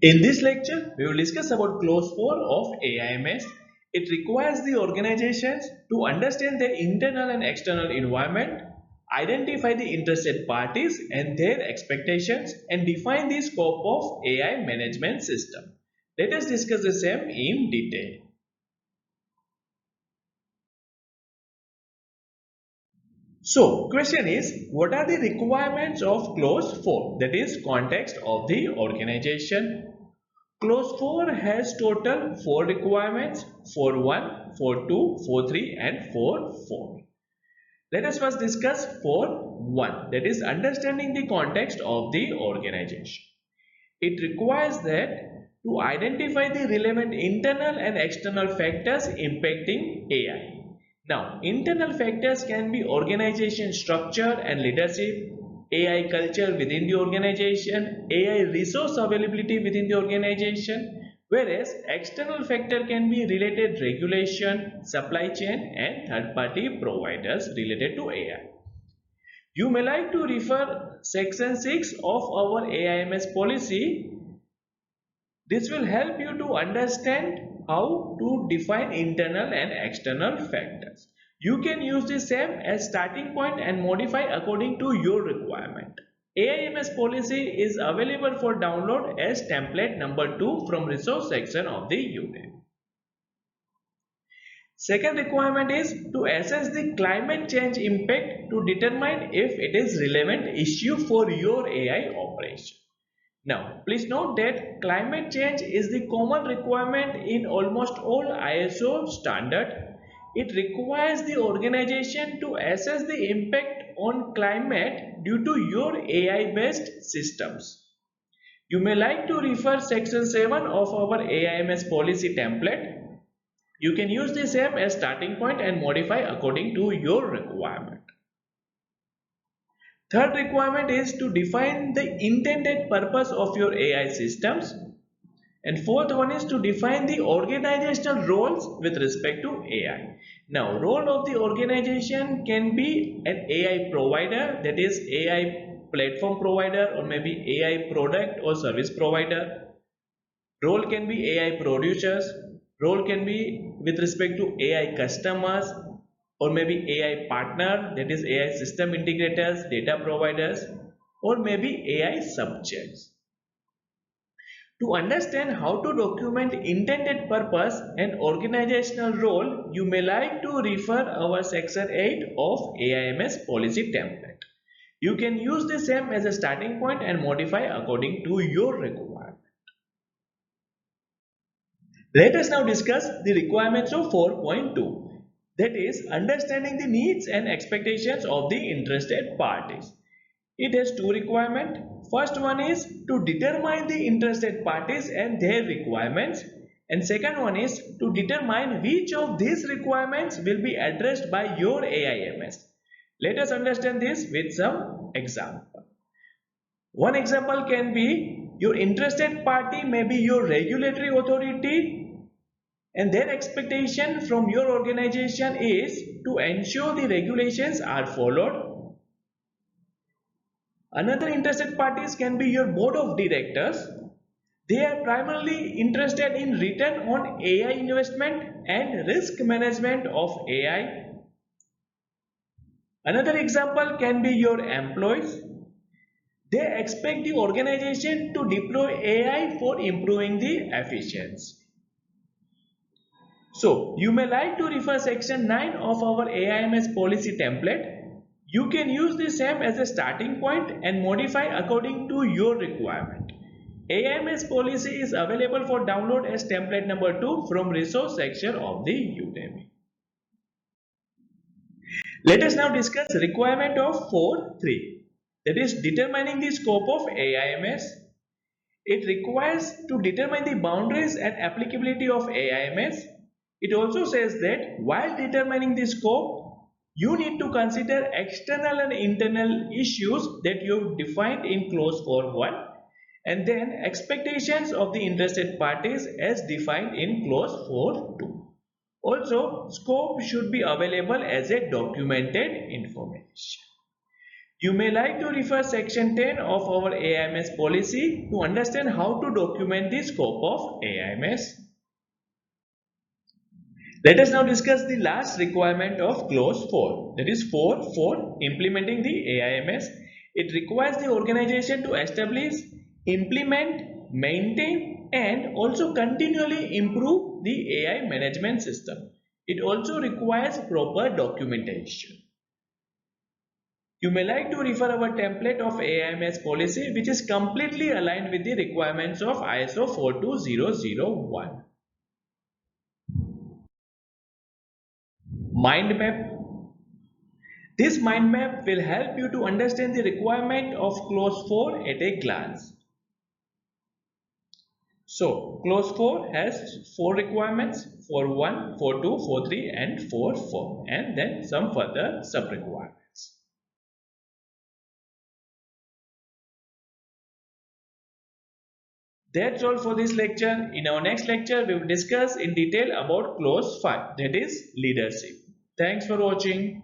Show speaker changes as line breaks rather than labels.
In this lecture, we will discuss about clause 4 of AIMS. It requires the organizations to understand their internal and external environment, identify the interested parties and their expectations, and define the scope of AI management system. Let us discuss the same in detail. So, question is, what are the requirements of clause 4? That is, context of the organization. Clause 4 has total 4 requirements: 4.1, 4.2, 4.3 and 4.4. Let us first discuss 4.1, that is understanding the context of the organization. It requires that to identify the relevant internal and external factors impacting AI. Now, internal factors can be organization structure and leadership, AI culture within the organization, AI resource availability within the organization, whereas external factor can be related regulation, supply chain and third-party providers related to AI. You may like to refer section 6 of our AIMS policy. This will help you to understand how to define internal and external factors. You can use the same as starting point and modify according to your requirement. AIMS policy is available for download as template number 2 from resource section of the Udemy. Second requirement is to assess the climate change impact to determine if it is relevant issue for your AI operation. Now, please note that climate change is the common requirement in almost all ISO standard. It requires the organization to assess the impact on climate due to your AI-based systems. You may like to refer section 7 of our AIMS policy template. You can use the same as starting point and modify according to your requirement. Third requirement is to define the intended purpose of your AI systems. And fourth one is to define the organizational roles with respect to AI. Now, role of the organization can be an AI provider, that is AI platform provider, or maybe AI product or service provider. Role can be AI producers. Role can be with respect to AI customers, or maybe AI partner, that is AI system integrators, data providers, or maybe AI subjects. To understand how to document intended purpose and organizational role, you may like to refer our section 8 of AIMS policy template. You can use the same as a starting point and modify according to your requirement. Let us now discuss the requirements of 4.2, that is understanding the needs and expectations of the interested parties. It has two requirements. First one is to determine the interested parties and their requirements, and second one is to determine which of these requirements will be addressed by your AIMS. Let us understand this with some example. One example can be your interested party may be your regulatory authority, and their expectation from your organization is to ensure the regulations are followed. Another interested parties can be your board of directors. They are primarily interested in return on AI investment and risk management of AI. Another example can be your employees. They expect the organization to deploy AI for improving the efficiency. So, you may like to refer section 9 of our AIMS policy template. You can use the same as a starting point and modify according to your requirement. AIMS policy is available for download as template number 2 from resource section of the Udemy. Let us now discuss requirement of 4.3, that is determining the scope of AIMS. It requires to determine the boundaries and applicability of AIMS. It also says that while determining the scope, you need to consider external and internal issues that you've defined in clause 4.1, and then expectations of the interested parties as defined in clause 4.2. Also, scope should be available as a documented information. You may like to refer section 10 of our AIMS policy to understand how to document the scope of AIMS. Let us now discuss the last requirement of clause 4, that is 4 for implementing the AIMS. It requires the organization to establish, implement, maintain and also continually improve the AI management system. It also requires proper documentation. You may like to refer our template of AIMS policy, which is completely aligned with the requirements of ISO 42001. Mind map. This mind map will help you to understand the requirement of clause 4 at a glance. So, clause 4 has 4 requirements: 4.1, 4.2, 4.3 and 4.4, and then some further sub requirements. That's all for this lecture. In our next lecture, we will discuss in detail about clause 5, that is leadership. Thanks for watching.